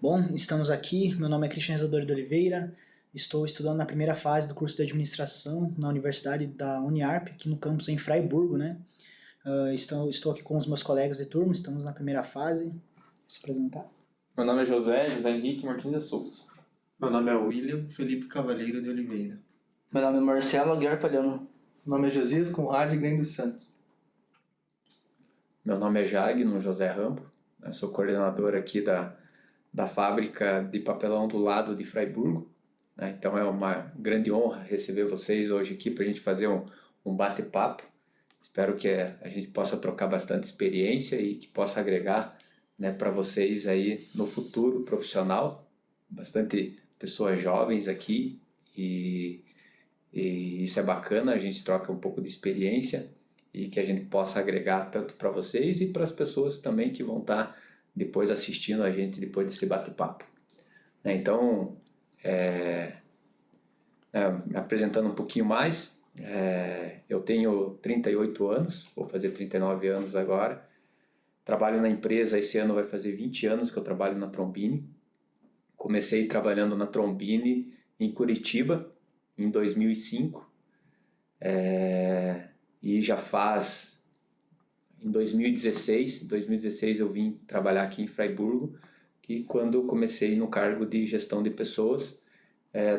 Bom, estamos aqui, meu nome é Cristian Rezador de Oliveira, estou estudando na primeira fase do curso de Administração na Universidade da Uniarp, aqui no campus em Fraiburgo, né? Estou aqui com os meus colegas de turma, estamos na primeira fase. Se apresentar. Meu nome é José Henrique Martins de Souza. Meu nome é William Felipe Cavaleiro de Oliveira. Meu nome é Marcelo Aguiar Palhano. Meu nome é Josias Conrad Grande dos Santos. Meu nome é Jagno José Rampo, eu sou coordenador aqui da fábrica de papelão do lado de Fraiburgo, né? Então é uma grande honra receber vocês hoje aqui para a gente fazer um bate-papo. Espero que a gente possa trocar bastante experiência e que possa agregar, né, para vocês aí no futuro profissional. Bastante pessoas jovens aqui e isso é bacana, a gente troca um pouco de experiência e que a gente possa agregar tanto para vocês e para as pessoas também que vão estar depois assistindo a gente depois desse bate-papo. Então, me apresentando um pouquinho mais, eu tenho 38 anos, vou fazer 39 anos agora, trabalho na empresa, esse ano vai fazer 20 anos que eu trabalho na Trombini. Comecei trabalhando na Trombini em Curitiba, em 2005, e já faz, em 2016 eu vim trabalhar aqui em Fraiburgo, que quando eu comecei no cargo de gestão de pessoas,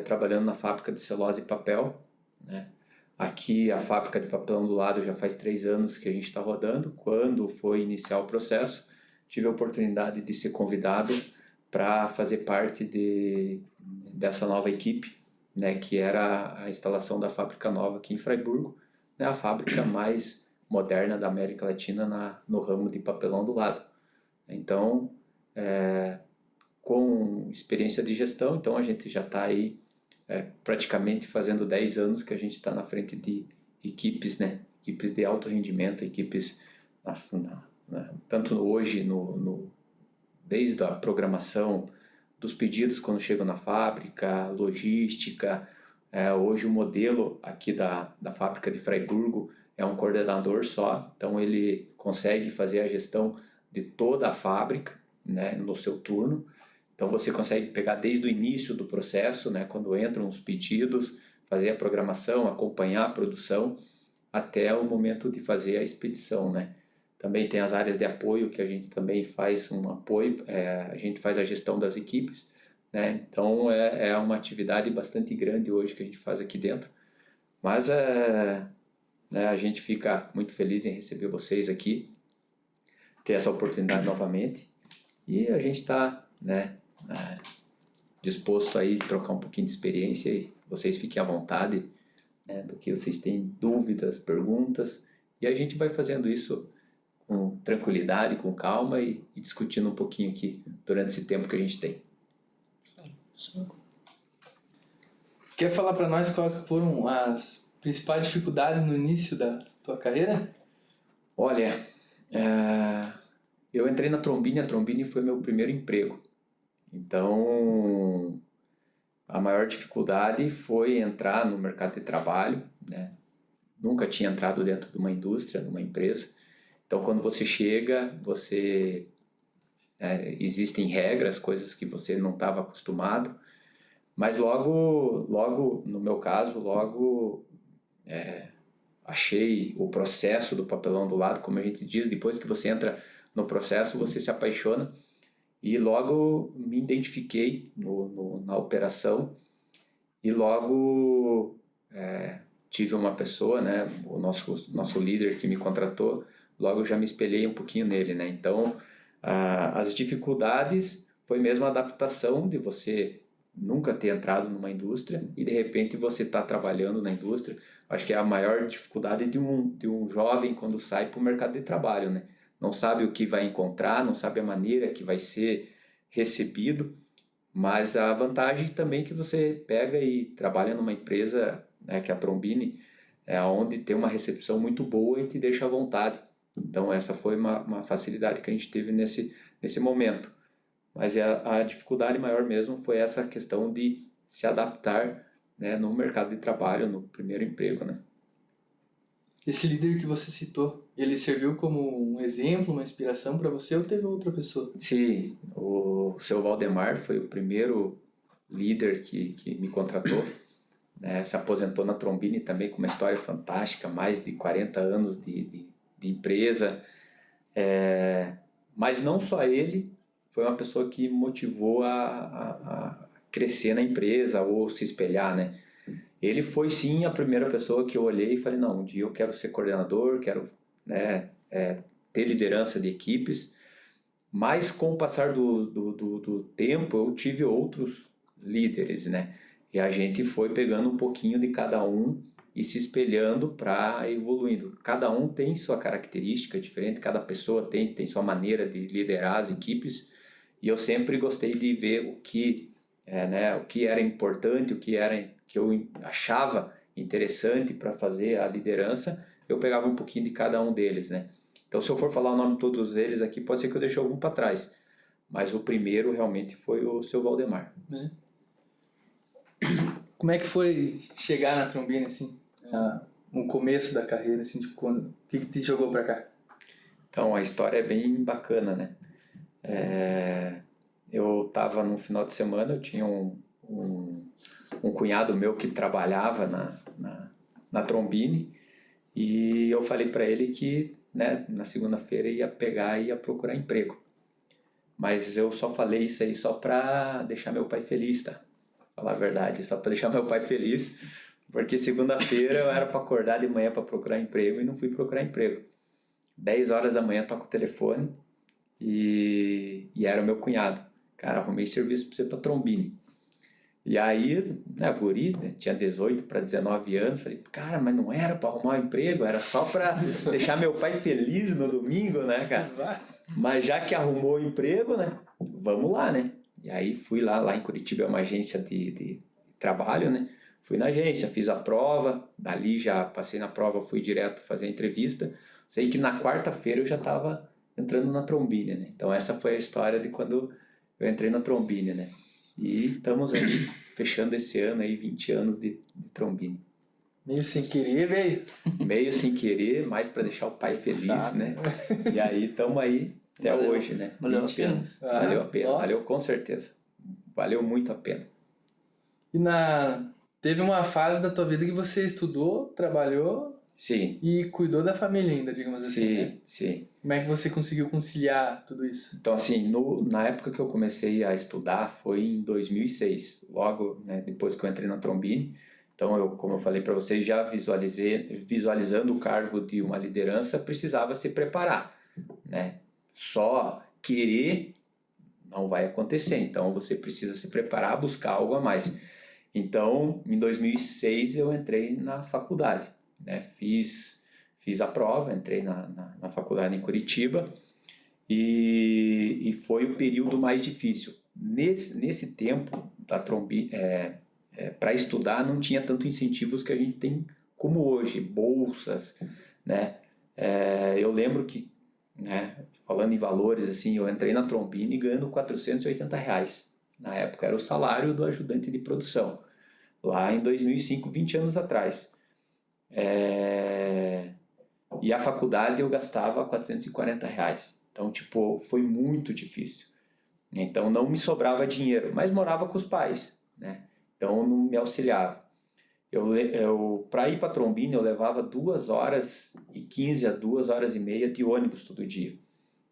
trabalhando na fábrica de celulose e papel, né? Aqui a fábrica de papelão do lado já faz 3 anos que a gente está rodando. Quando foi iniciar o processo, tive a oportunidade de ser convidado para fazer parte dessa nova equipe, né, que era a instalação da fábrica nova aqui em Fraiburgo, né, a fábrica mais moderna da América Latina no ramo de papelão do lado. Então, com experiência de gestão, então a gente já está aí praticamente fazendo 10 anos que a gente está na frente de equipes, né, equipes de alto rendimento, equipes tanto hoje desde a programação dos pedidos quando chegam na fábrica, logística. Hoje o modelo aqui da fábrica de Fraiburgo é um coordenador só, então ele consegue fazer a gestão de toda a fábrica, né, no seu turno. Então você consegue pegar desde o início do processo, né, quando entram os pedidos, fazer a programação, acompanhar a produção, até o momento de fazer a expedição, né. Também tem as áreas de apoio, que a gente também faz um apoio, a gente faz a gestão das equipes, né? Então é uma atividade bastante grande hoje que a gente faz aqui dentro. Mas né, a gente fica muito feliz em receber vocês aqui, ter essa oportunidade novamente. E a gente está, né, disposto aí a trocar um pouquinho de experiência e vocês fiquem à vontade, né, do que vocês têm dúvidas, perguntas. E a gente vai fazendo isso com tranquilidade, com calma e discutindo um pouquinho aqui durante esse tempo que a gente tem. Quer falar para nós quais foram as principais dificuldades no início da tua carreira? Olha, eu entrei na Trombini, a Trombini foi meu primeiro emprego. Então, a maior dificuldade foi entrar no mercado de trabalho, né? Nunca tinha entrado dentro de uma indústria, numa empresa. Então, quando você chega, existem regras, coisas que você não estava acostumado, mas logo, no meu caso, achei o processo do papelão do lado, como a gente diz, depois que você entra no processo, você se apaixona, e logo me identifiquei na operação, e logo tive uma pessoa, né, o nosso líder que me contratou, logo já me espelhei um pouquinho nele, né? Então, as dificuldades foi mesmo a adaptação de você nunca ter entrado numa indústria e de repente você está trabalhando na indústria. Acho que é a maior dificuldade de um jovem quando sai para o mercado de trabalho, né? Não sabe o que vai encontrar, não sabe a maneira que vai ser recebido, mas a vantagem também é que você pega e trabalha numa empresa, né, que é a Trombini, onde tem uma recepção muito boa e te deixa à vontade. Então essa foi uma facilidade que a gente teve nesse momento. Mas a dificuldade maior mesmo foi essa questão de se adaptar, né, no mercado de trabalho, no primeiro emprego, né? Esse líder que você citou, ele serviu como um exemplo, uma inspiração para você ou teve outra pessoa? Sim, o seu Valdemar foi o primeiro líder que me contratou, né? Se aposentou na Trombini também com uma história fantástica, mais de 40 anos de empresa. Mas não só ele, foi uma pessoa que motivou a crescer na empresa ou se espelhar, né? Ele foi sim a primeira pessoa que eu olhei e falei, não, um dia eu quero ser coordenador, quero, né, ter liderança de equipes, mas com o passar do tempo eu tive outros líderes, né? E a gente foi pegando um pouquinho de cada um e se espelhando para evoluindo. Cada um tem sua característica diferente, cada pessoa tem sua maneira de liderar as equipes, e eu sempre gostei de ver o que o que era importante, o que eu achava interessante para fazer a liderança, eu pegava um pouquinho de cada um deles, né? Então, se eu for falar o nome de todos eles aqui, pode ser que eu deixe algum para trás, mas o primeiro realmente foi o seu Valdemar. Como é que foi chegar na Trombini, assim, no começo da carreira, assim, tipo, o que te jogou para cá? Então, a história é bem bacana, né? Eu estava num final de semana, eu tinha um cunhado meu que trabalhava na Trombini, e eu falei para ele que, né, na segunda-feira ia pegar e ia procurar emprego. Mas eu só falei isso aí só para deixar meu pai feliz, tá? Falar a verdade, só para deixar meu pai feliz, porque segunda-feira eu era para acordar de manhã para procurar emprego e não fui procurar emprego. 10 horas da manhã toco o telefone e era o meu cunhado. Cara, arrumei serviço para você para Trombini. E aí, né, guri, né, tinha 18 para 19 anos, falei, cara, mas não era para arrumar um emprego, era só para deixar meu pai feliz no domingo, né, cara? Mas já que arrumou o emprego, né, vamos lá, né? E aí fui lá em Curitiba, é uma agência de trabalho, né? Fui na agência, fiz a prova, dali já passei na prova, fui direto fazer a entrevista. Sei que na quarta-feira eu já estava entrando na Trombini, né? Então essa foi a história de quando eu entrei na Trombini, né? E estamos aí fechando esse ano aí 20 anos de Trombini. Meio sem querer, velho. Meio sem querer, mais para deixar o pai feliz, né? E aí estamos aí até hoje, né? Valeu a 20 pena. anos. Valeu a pena, Nossa. valeu com certeza. Valeu muito a pena. E teve uma fase da tua vida que você estudou, trabalhou Sim, e cuidou da família ainda, digamos assim, né? sim. Como é que você conseguiu conciliar tudo isso? Então, assim, na época que eu comecei a estudar foi em 2006, logo, né, depois que eu entrei na Trombini. Então, como eu falei para vocês, já visualizando o cargo de uma liderança, precisava se preparar, né? Só querer não vai acontecer, então você precisa se preparar, buscar algo a mais. Então, em 2006 eu entrei na faculdade, né? Fiz a prova, entrei na faculdade em Curitiba, e foi o período mais difícil. Nesse tempo da Trombini, para estudar não tinha tanto incentivos que a gente tem como hoje, bolsas, né? Eu lembro que, né, falando em valores, assim, eu entrei na Trombini ganhando R$480. Na época era o salário do ajudante de produção, lá em 2005, 20 anos atrás. E a faculdade eu gastava R$440. Então, tipo, foi muito difícil. Então, não me dinheiro, mas morava com os pais, né? Então, não me auxiliava. Para ir para Trombini, eu levava 2h15 a 2h30 de ônibus todo dia,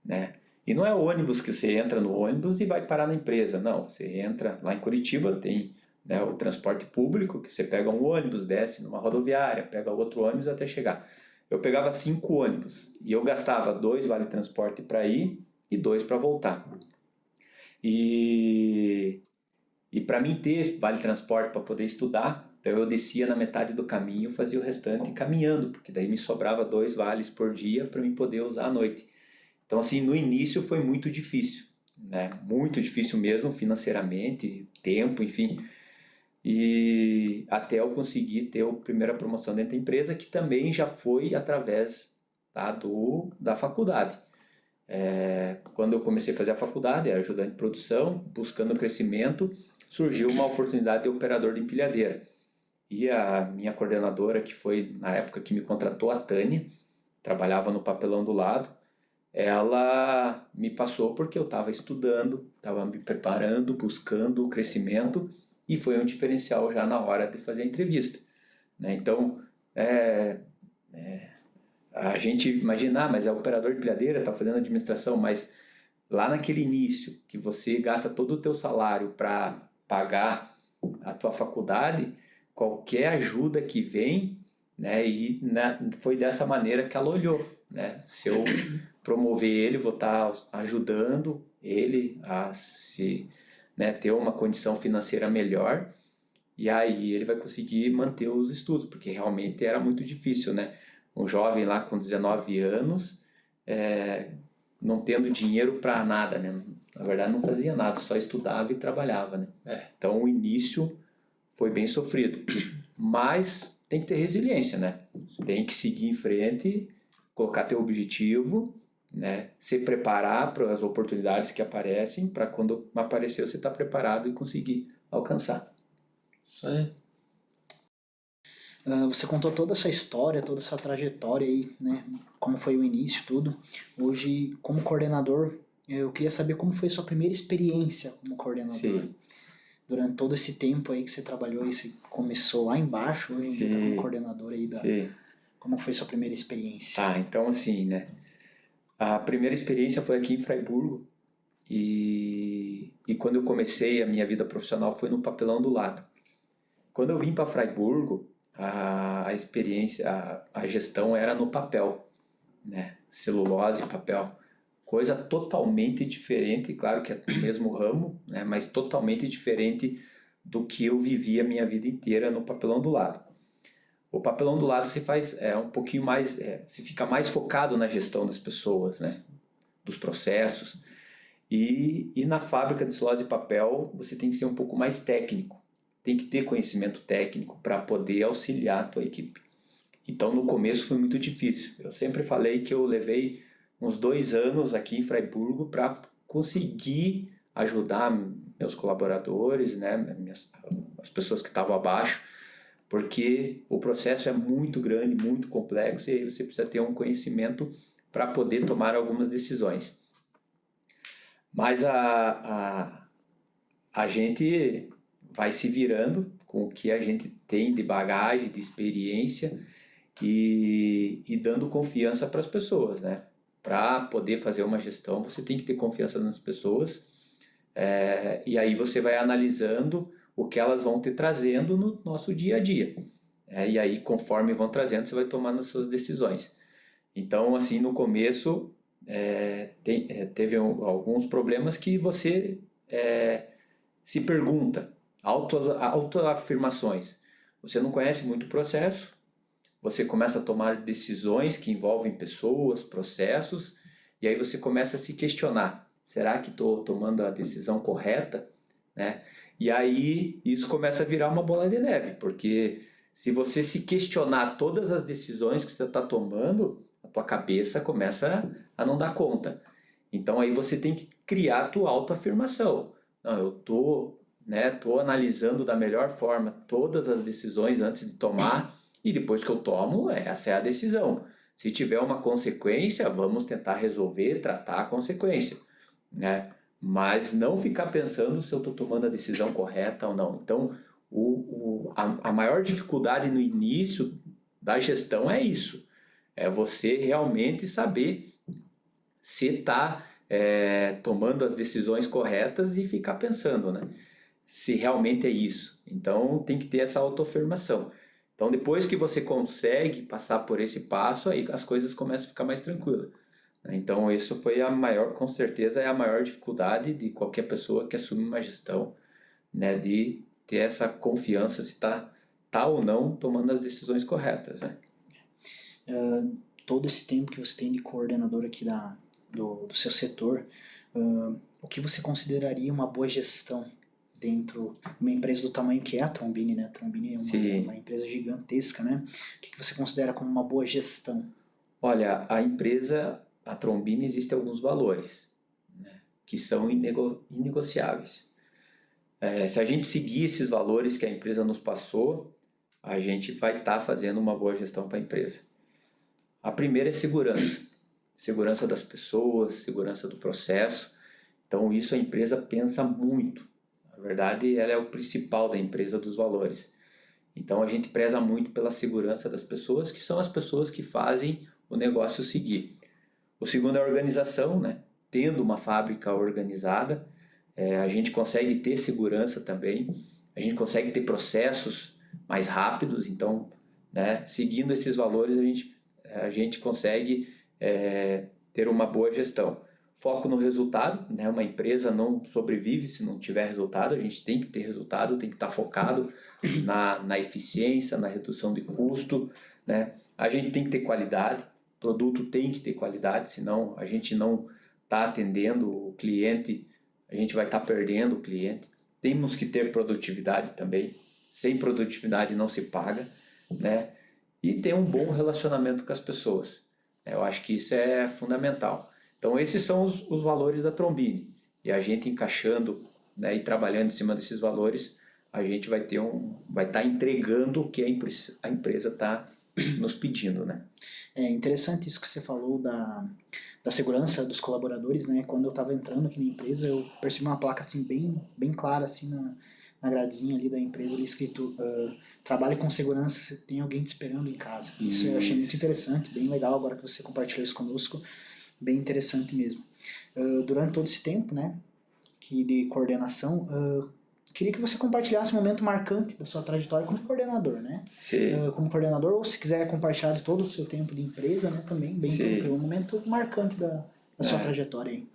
né? E não é ônibus que você entra no ônibus e vai parar na empresa, não. Você entra lá em Curitiba, tem, né, o transporte público, que você pega um ônibus, desce numa rodoviária, pega outro ônibus até chegar. Eu pegava 5 ônibus e eu gastava 2 vale-transporte para ir e 2 para voltar. E para mim ter vale-transporte para poder estudar, então eu descia na metade do caminho, fazia o restante caminhando, porque daí me sobrava 2 vales por dia para mim poder usar à noite. Então, assim, no início foi muito difícil, né? Muito difícil mesmo, financeiramente, tempo, enfim. E até eu conseguir ter a primeira promoção dentro da empresa, que também já foi através, tá, da faculdade. Quando eu comecei a fazer a faculdade, era ajudante de produção, buscando crescimento, surgiu uma oportunidade de operador de empilhadeira. e a minha coordenadora, que foi na época que me contratou, a Tânia, trabalhava no Papelão do Lado, ela me passou porque eu estava estudando, estava me preparando, buscando o crescimento, e foi um diferencial já na hora de fazer a entrevista, né? Então, a gente imagina, mas é operador de pilhadeira, está fazendo administração, mas lá naquele início, que você gasta todo o teu salário para pagar a tua faculdade, qualquer ajuda que vem, né, foi dessa maneira que ela olhou, né? Se eu promover ele, vou estar ajudando ele a né, ter uma condição financeira melhor, e aí ele vai conseguir manter os estudos, porque realmente era muito difícil, né? Um jovem lá com 19 anos, não tendo dinheiro para nada, né? Na verdade não fazia nada, só estudava e trabalhava, né? Então o início foi bem sofrido, mas tem que ter resiliência, né? Tem que seguir em frente, colocar teu objetivo, né? Se preparar para as oportunidades que aparecem, para quando aparecer você estar preparado e conseguir alcançar. Isso aí. Você contou toda essa história, toda essa trajetória aí, né? Como foi o início, tudo. Hoje, como coordenador, eu queria saber como foi a sua primeira experiência como coordenador. Sim. Durante todo esse tempo aí que você trabalhou e você começou lá embaixo, hoje está como coordenador aí Sim. Como foi a sua primeira experiência? Tá, então assim, né? A primeira experiência foi aqui em Fraiburgo, e quando eu comecei a minha vida profissional foi no Papelão do Lado. Quando eu vim para Fraiburgo, a experiência, a gestão era no papel, né? Celulose, papel, coisa totalmente diferente, claro que é do mesmo ramo, né? Mas totalmente diferente do que eu vivi a minha vida inteira no Papelão do Lado. O Papelão do Lado se faz um pouquinho mais, se fica mais focado na gestão das pessoas, né? Dos processos, e na fábrica de celulose e papel você tem que ser um pouco mais técnico. Tem que ter conhecimento técnico para poder auxiliar a tua equipe. Então, no começo foi muito difícil. Eu sempre falei que eu levei uns 2 anos aqui em Fraiburgo para conseguir ajudar meus colaboradores, né, as pessoas que estavam abaixo, porque o processo é muito grande, muito complexo, e aí você precisa ter um conhecimento para poder tomar algumas decisões. Mas a gente vai se virando com o que a gente tem de bagagem, de experiência, e dando confiança para as pessoas, né? Para poder fazer uma gestão, você tem que ter confiança nas pessoas, e aí você vai analisando o que elas vão te trazendo no nosso dia a dia. E aí, conforme vão trazendo, você vai tomando as suas decisões. Então, assim, no começo, teve alguns problemas que você se pergunta, autoafirmações. Você não conhece muito o processo, você começa a tomar decisões que envolvem pessoas, processos, e aí você começa a se questionar, será que estou tomando a decisão correta? Né? E aí isso começa a virar uma bola de neve, porque se você se questionar todas as decisões que você está tomando, a tua cabeça começa a não dar conta. Então aí você tem que criar a tua autoafirmação. Não, eu estou analisando da melhor forma todas as decisões antes de tomar, e depois que eu tomo, essa é a decisão. Se tiver uma consequência, vamos tentar resolver, tratar a consequência, né? Mas não ficar pensando se eu estou tomando a decisão correta ou não. Então, a maior dificuldade no início da gestão é isso. É você realmente saber se está tomando as decisões corretas e ficar pensando, né? Se realmente é isso. Então, tem que ter essa autoafirmação. Então, depois que você consegue passar por esse passo, aí as coisas começam a ficar mais tranquilas. Então, isso foi com certeza, é a maior dificuldade de qualquer pessoa que assume uma gestão, né? De ter essa confiança se está ou não tomando as decisões corretas, né? Todo esse tempo que você tem de coordenador aqui do seu setor, o que você consideraria uma boa gestão dentro de uma empresa do tamanho que é a Trombini, né? A Trombini é uma empresa gigantesca, né? O que você considera como uma boa gestão? Olha, a Trombini, existem alguns valores, né, que são inegociáveis. Se a gente seguir esses valores que a empresa nos passou, a gente vai estar fazendo uma boa gestão para a empresa. A primeira é segurança. Segurança das pessoas, segurança do processo. Então, isso a empresa pensa muito. Na verdade, ela é o principal da empresa dos valores. Então, a gente preza muito pela segurança das pessoas, que são as pessoas que fazem o negócio seguir. O segundo é a organização, né? Tendo uma fábrica organizada, a gente consegue ter segurança também, a gente consegue ter processos mais rápidos. Então, né, seguindo esses valores, a gente consegue ter uma boa gestão. Foco no resultado, né? Uma empresa não sobrevive se não tiver resultado, a gente tem que ter resultado, tem que estar focado na eficiência, na redução de custo, né? A gente tem que ter qualidade, o produto tem que ter qualidade, senão a gente não está atendendo o cliente, a gente vai estar perdendo o cliente. Temos que ter produtividade também, sem produtividade não se paga, né? E ter um bom relacionamento com as pessoas. Eu acho que isso é fundamental. Então, esses são os valores da Trombini. E a gente encaixando, né, e trabalhando em cima desses valores, a gente vai estar entregando o que a empresa está nos pedindo, né? É interessante isso que você falou da segurança dos colaboradores, né? Quando eu estava entrando aqui na empresa, eu percebi uma placa assim bem clara assim na gradezinha ali da empresa, ali escrito trabalhe com segurança, você tem alguém te esperando em casa. Isso eu achei muito interessante, bem legal agora que você compartilhou isso conosco, bem interessante mesmo. Durante todo esse tempo, né, de coordenação, queria que você compartilhasse um momento marcante da sua trajetória como coordenador, né? Como coordenador, ou se quiser compartilhar de todo o seu tempo de empresa, né, também, bem tranquilo, um momento marcante da sua trajetória aí.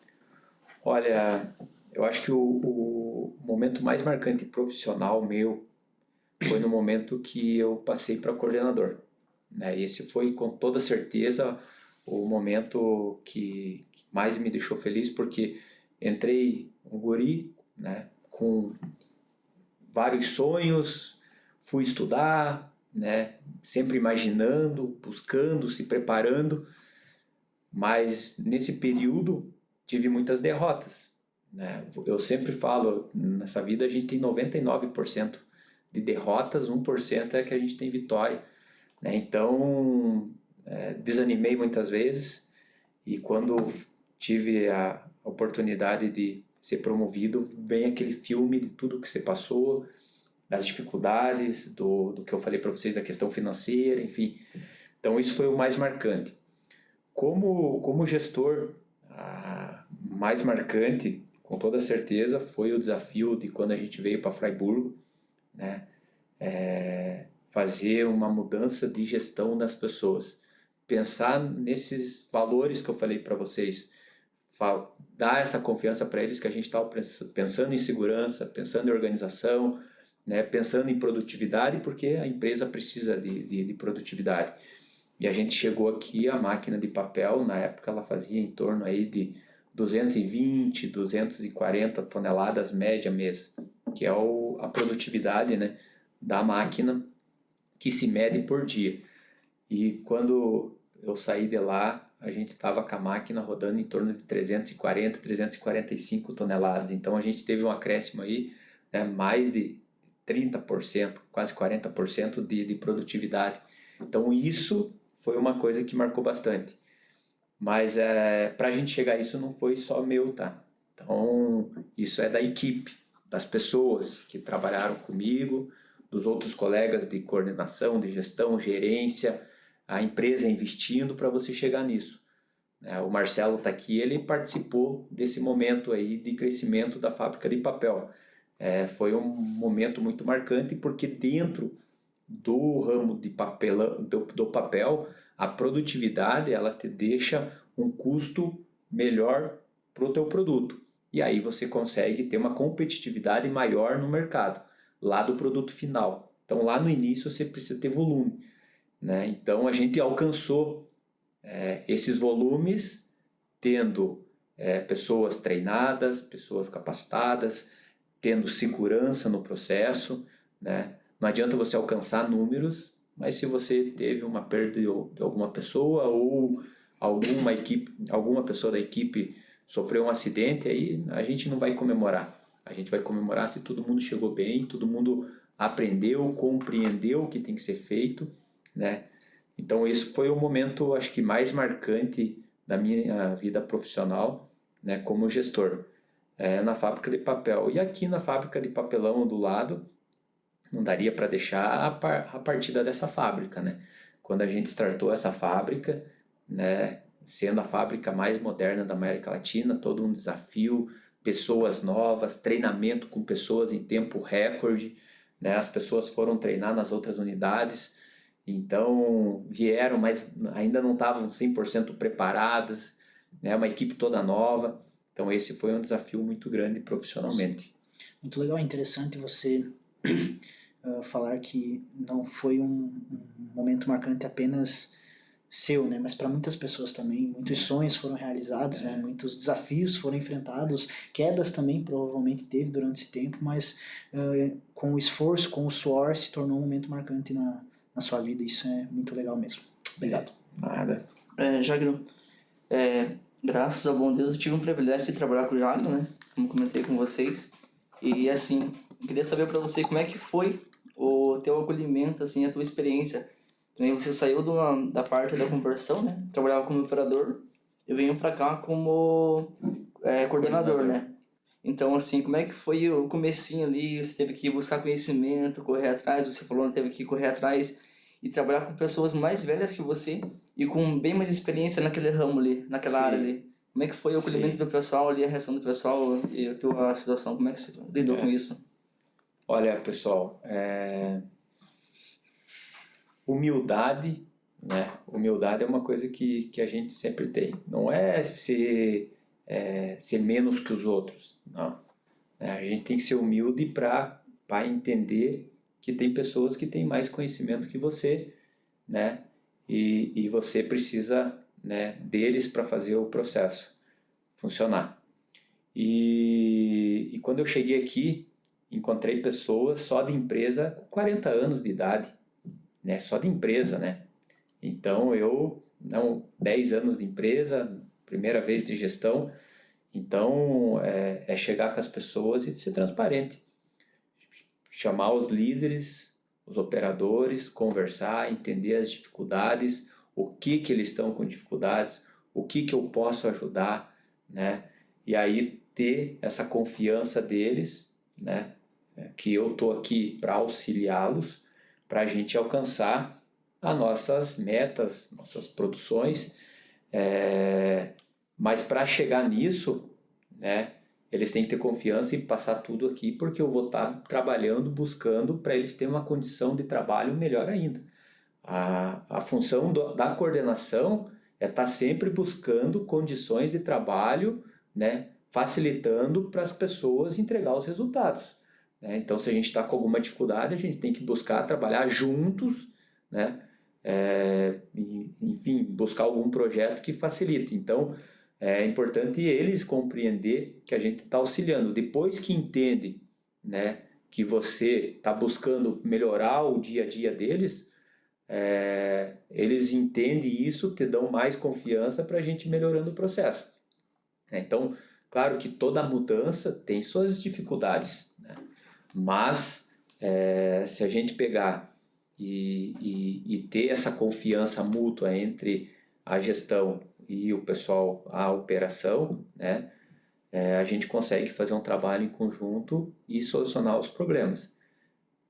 Olha, eu acho que o momento mais marcante profissional meu foi no momento que eu passei para coordenador, né? Esse foi com toda certeza o momento que mais me deixou feliz, porque entrei um guri, né, com vários sonhos, fui estudar, né, sempre imaginando, buscando, se preparando, mas nesse período tive muitas derrotas, né? Eu sempre falo, nessa vida a gente tem 99% de derrotas, 1% é que a gente tem vitória, né? Então, desanimei muitas vezes, e quando tive a oportunidade de ser promovido, vem aquele filme de tudo que você passou, das dificuldades, do que eu falei para vocês da questão financeira, enfim. Então isso foi o mais marcante. Como gestor, mais marcante, com toda certeza, foi o desafio de quando a gente veio para Fraiburgo, né? Fazer uma mudança de gestão das pessoas. Pensar nesses valores que eu falei para vocês, dar essa confiança para eles que a gente estava pensando em segurança, pensando em organização, né, pensando em produtividade, porque a empresa precisa de produtividade. E a gente chegou aqui, a máquina de papel, na época ela fazia em torno aí de 220, 240 toneladas média mês, que é a produtividade, né, da máquina que se mede por dia. E quando eu saí de lá, a gente estava com a máquina rodando em torno de 340, 345 toneladas. Então a gente teve um acréscimo aí, né, mais de 30%, quase 40% de produtividade. Então isso foi uma coisa que marcou bastante. Mas para a gente chegar a isso não foi só meu, tá? Então isso é da equipe, das pessoas que trabalharam comigo, dos outros colegas de coordenação, de gestão, gerência, a empresa investindo para você chegar nisso. O Marcelo está aqui, ele participou desse momento aí de crescimento da fábrica de papel. Foi um momento muito marcante, porque dentro do ramo de papel, do papel, a produtividade ela te deixa um custo melhor para o teu produto. E aí você consegue ter uma competitividade maior no mercado, lá do produto final. Então lá no início você precisa ter volume, né? Então a gente alcançou esses volumes tendo pessoas treinadas, pessoas capacitadas, tendo segurança no processo, né? Não adianta você alcançar números, mas se você teve uma perda de alguma pessoa ou alguma pessoa da equipe sofreu um acidente, aí a gente não vai comemorar. A gente vai comemorar se todo mundo chegou bem, todo mundo aprendeu, compreendeu o que tem que ser feito, né? Então esse foi o momento, acho que mais marcante da minha vida profissional, né, como gestor, na fábrica de papel. E aqui na fábrica de papelão do lado, não daria para deixar a partida dessa fábrica, né? Quando a gente startou essa fábrica, né, sendo a fábrica mais moderna da América Latina, todo um desafio, pessoas novas, treinamento com pessoas em tempo recorde, né? As pessoas foram treinar nas outras unidades, então vieram, mas ainda não estavam 100% preparadas, né? Uma equipe toda nova, então esse foi um desafio muito grande profissionalmente. Muito legal, é interessante você falar que não foi um momento marcante apenas seu, né? Mas para muitas pessoas também, muitos sonhos foram realizados, né? Muitos desafios foram enfrentados, quedas também provavelmente teve durante esse tempo, mas com o esforço, com o suor, se tornou um momento marcante na sua vida. Isso é muito legal mesmo. Obrigado. Nada. Jagno, graças ao bom Deus eu tive um privilégio de trabalhar com o Jagno, né? Como comentei com vocês. E assim, eu queria saber para você como é que foi o teu acolhimento, assim, a tua experiência. Você saiu da parte da conversão, né? Trabalhava como operador. Eu venho para cá como coordenador, né? Então, assim, como é que foi o comecinho ali? Você teve que buscar conhecimento, correr atrás. Você falou que teve que correr atrás e trabalhar com pessoas mais velhas que você e com bem mais experiência naquele ramo ali, naquela área ali. Como é que foi o acolhimento do pessoal ali, a reação do pessoal e a tua situação? Como é que você lidou com isso? Olha, pessoal, humildade, né? Humildade é uma coisa que a gente sempre tem. Não é ser menos que os outros, não. A gente tem que ser humilde para entender que tem pessoas que têm mais conhecimento que você, né? E você precisa, né, deles para fazer o processo funcionar. E quando eu cheguei aqui, encontrei pessoas só de empresa com 40 anos de idade, né? Só de empresa, né? Então eu, 10 anos de empresa, primeira vez de gestão, então é chegar com as pessoas e ser transparente. Chamar os líderes, os operadores, conversar, entender as dificuldades, o que eles estão com dificuldades, o que eu posso ajudar, né? E aí ter essa confiança deles, né? Que eu estou aqui para auxiliá-los, para a gente alcançar as nossas metas, nossas produções, mas para chegar nisso, né? Eles têm que ter confiança em passar tudo aqui, porque eu vou estar trabalhando, buscando para eles terem uma condição de trabalho melhor ainda. A função da coordenação é estar sempre buscando condições de trabalho, né, facilitando para as pessoas entregar os resultados, né? Então, se a gente está com alguma dificuldade, a gente tem que buscar trabalhar juntos, né? Enfim, buscar algum projeto que facilite. Então, é importante eles compreender que a gente está auxiliando. Depois que entende, né, que você está buscando melhorar o dia a dia deles, eles entendem isso, te dão mais confiança para a gente melhorando o processo. Então, claro que toda mudança tem suas dificuldades, né? Mas se a gente pegar e ter essa confiança mútua entre a gestão e o pessoal, a operação, né, a gente consegue fazer um trabalho em conjunto e solucionar os problemas.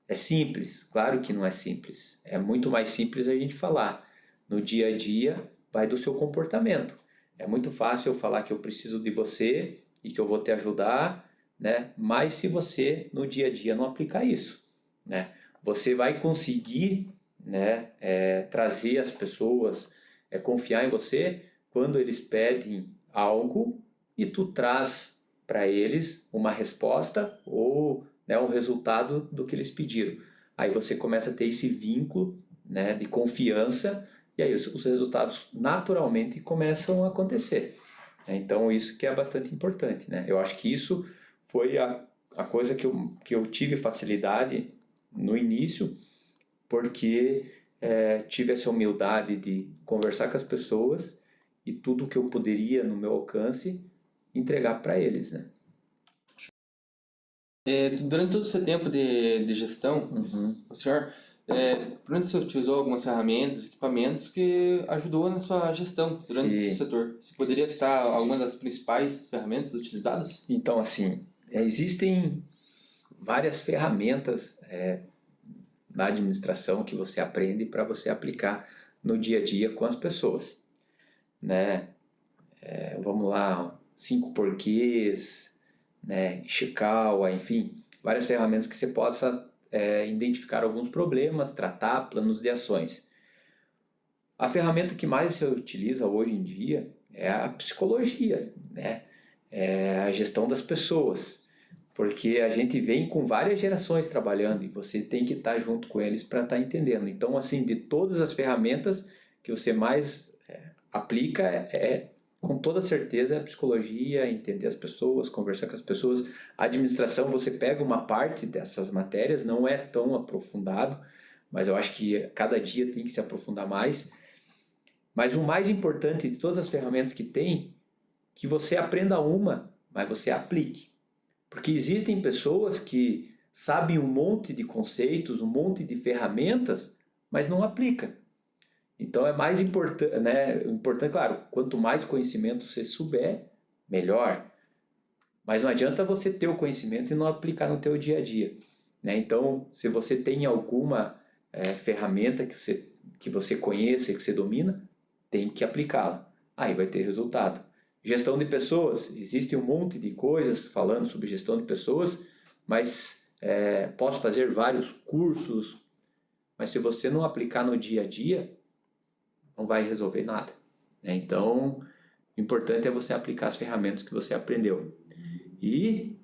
É simples? Claro que não é simples. É muito mais simples a gente falar. No dia a dia, vai do seu comportamento. É muito fácil eu falar que eu preciso de você e que eu vou te ajudar, né? Mas se você, no dia a dia, não aplicar isso, né? Você vai conseguir, né, trazer as pessoas, confiar em você quando eles pedem algo e tu traz para eles uma resposta ou, né, o resultado do que eles pediram. Aí você começa a ter esse vínculo, né, de confiança e aí os resultados naturalmente começam a acontecer. Então isso que é bastante importante, né? Eu acho que isso foi a coisa que eu tive facilidade no início, porque tive essa humildade de conversar com as pessoas e tudo que eu poderia no meu alcance entregar para eles, né? Durante todo o seu tempo de gestão, Uhum. o senhor, provavelmente você utilizou algumas ferramentas, equipamentos que ajudou na sua gestão durante Sim. esse setor. Você poderia citar algumas das principais ferramentas utilizadas? Então, assim, existem várias ferramentas na administração que você aprende para você aplicar no dia a dia com as pessoas, né? Vamos lá, 5 porquês, né? Ishikawa, enfim, várias ferramentas que você possa identificar alguns problemas, tratar planos de ações. A ferramenta que mais se utiliza hoje em dia é a psicologia, né? É a gestão das pessoas, porque a gente vem com várias gerações trabalhando e você tem que estar junto com eles para estar entendendo. Então, assim, de todas as ferramentas que você mais aplica, com toda certeza a psicologia, entender as pessoas, conversar com as pessoas. A administração, você pega uma parte dessas matérias, não é tão aprofundado, mas eu acho que cada dia tem que se aprofundar mais. Mas o mais importante de todas as ferramentas que tem, que você aprenda uma, mas você aplique. Porque existem pessoas que sabem um monte de conceitos, um monte de ferramentas, mas não aplicam. Então é mais importante, né? Importante, claro, quanto mais conhecimento você souber, melhor. Mas não adianta você ter o conhecimento e não aplicar no teu dia a dia, né? Então, se você tem alguma ferramenta que você conheça e que você domina, tem que aplicá-la. Aí vai ter resultado. Gestão de pessoas, existe um monte de coisas falando sobre gestão de pessoas, mas posso fazer vários cursos, mas se você não aplicar no dia a dia, não vai resolver nada, né? Então, o importante é você aplicar as ferramentas que você aprendeu. E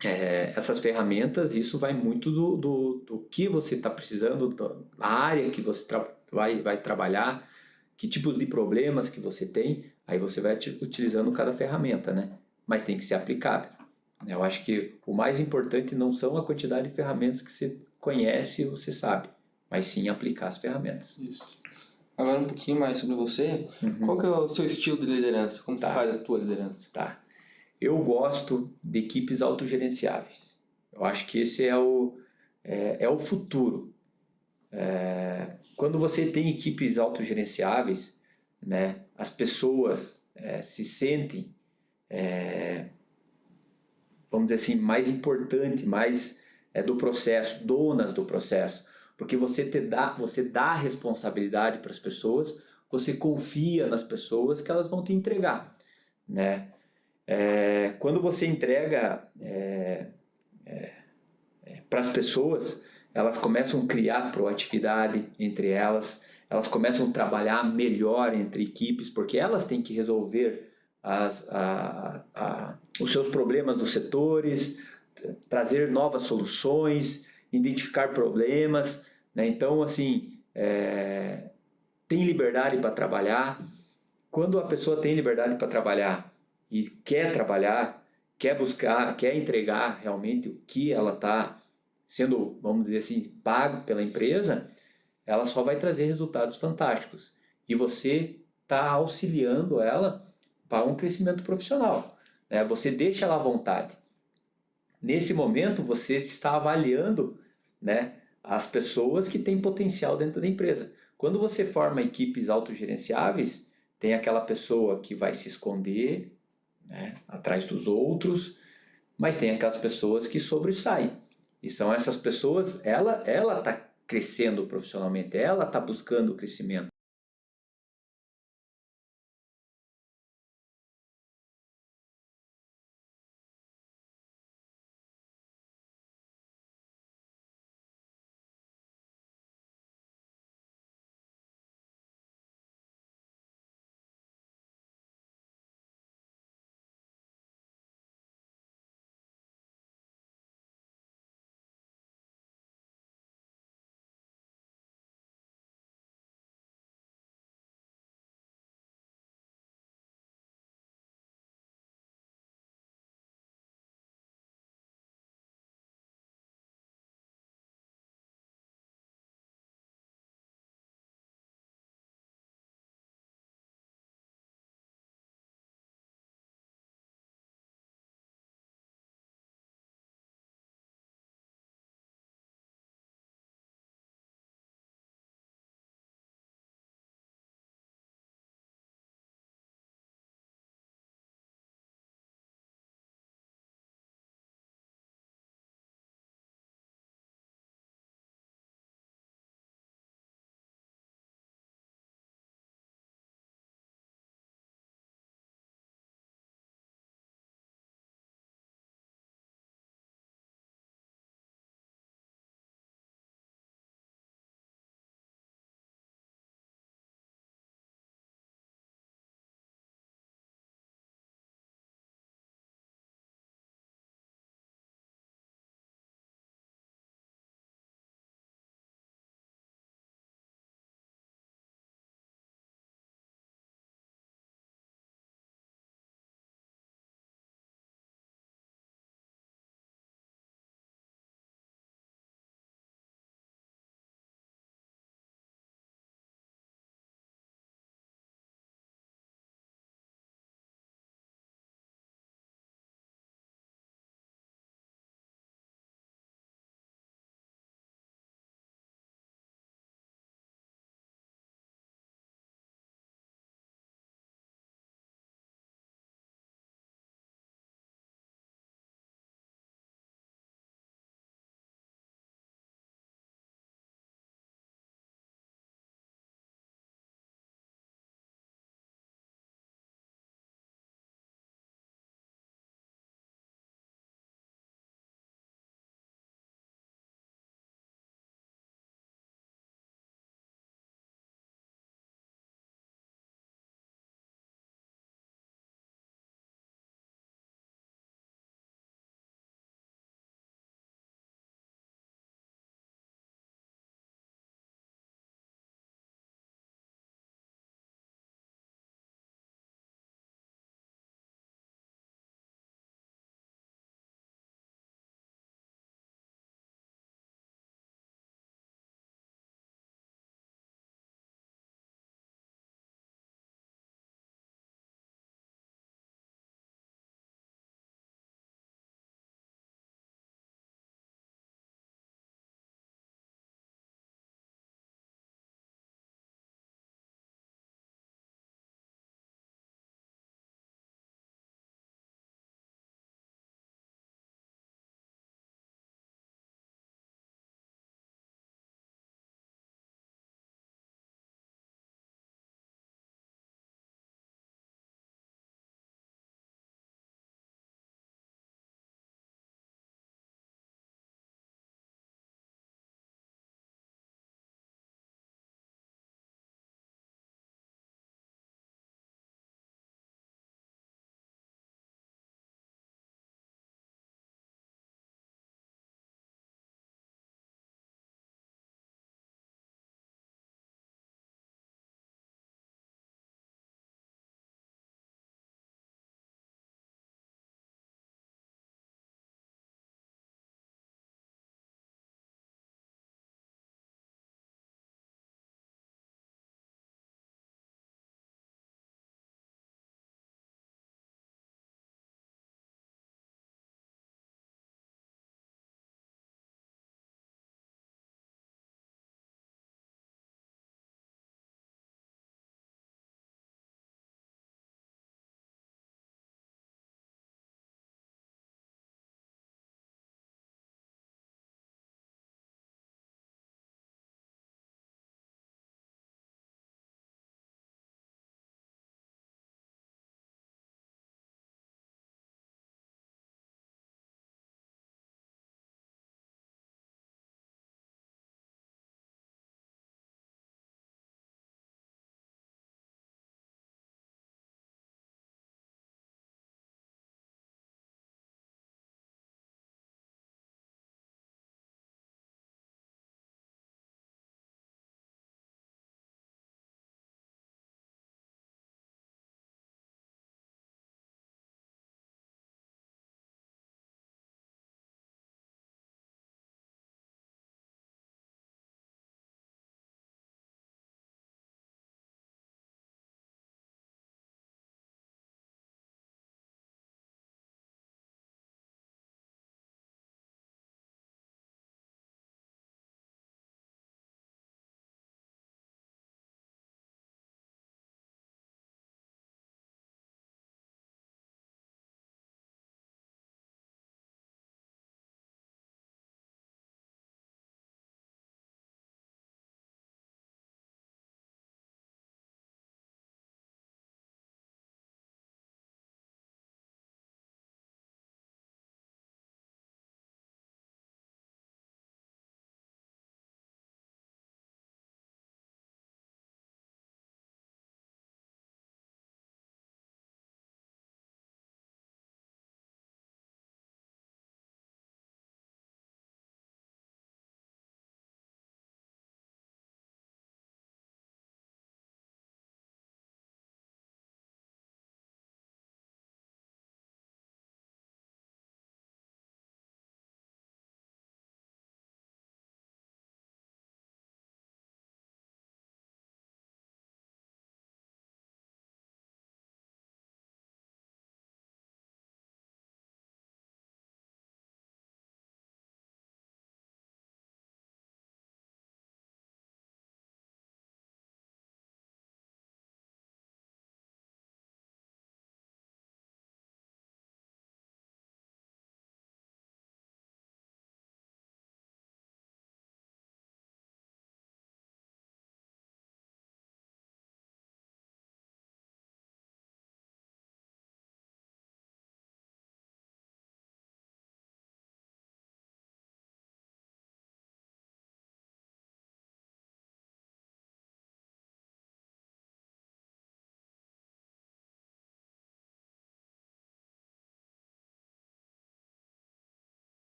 essas ferramentas, isso vai muito do que você está precisando, da área que você vai trabalhar, que tipos de problemas que você tem, aí você vai utilizando cada ferramenta, né? Mas tem que ser aplicada. Eu acho que o mais importante não são a quantidade de ferramentas que você conhece e você sabe, mas sim aplicar as ferramentas. Isso. Agora um pouquinho mais sobre você. Uhum. Qual que é o seu estilo de liderança? Como você faz a tua liderança? Tá. Eu gosto de equipes autogerenciáveis. Eu acho que esse é o futuro. Quando você tem equipes autogerenciáveis, né, as pessoas se sentem, vamos dizer assim, mais importante, mais do processo, donas do processo. Porque você dá responsabilidade para as pessoas, você confia nas pessoas que elas vão te entregar, né? Quando você entrega para as pessoas, elas começam a criar proatividade entre elas, elas começam a trabalhar melhor entre equipes, porque elas têm que resolver os seus problemas nos setores, trazer novas soluções, identificar problemas, né? Então, assim, tem liberdade para trabalhar. Quando a pessoa tem liberdade para trabalhar e quer trabalhar, quer buscar, quer entregar realmente o que ela está sendo, vamos dizer assim, pago pela empresa, ela só vai trazer resultados fantásticos. E você está auxiliando ela para um crescimento profissional, né? Você deixa ela à vontade. Nesse momento, você está avaliando, né, as pessoas que têm potencial dentro da empresa. Quando você forma equipes autogerenciáveis, tem aquela pessoa que vai se esconder, né, atrás dos outros, mas tem aquelas pessoas que sobressaem. E são essas pessoas, ela está crescendo profissionalmente, ela está buscando o crescimento.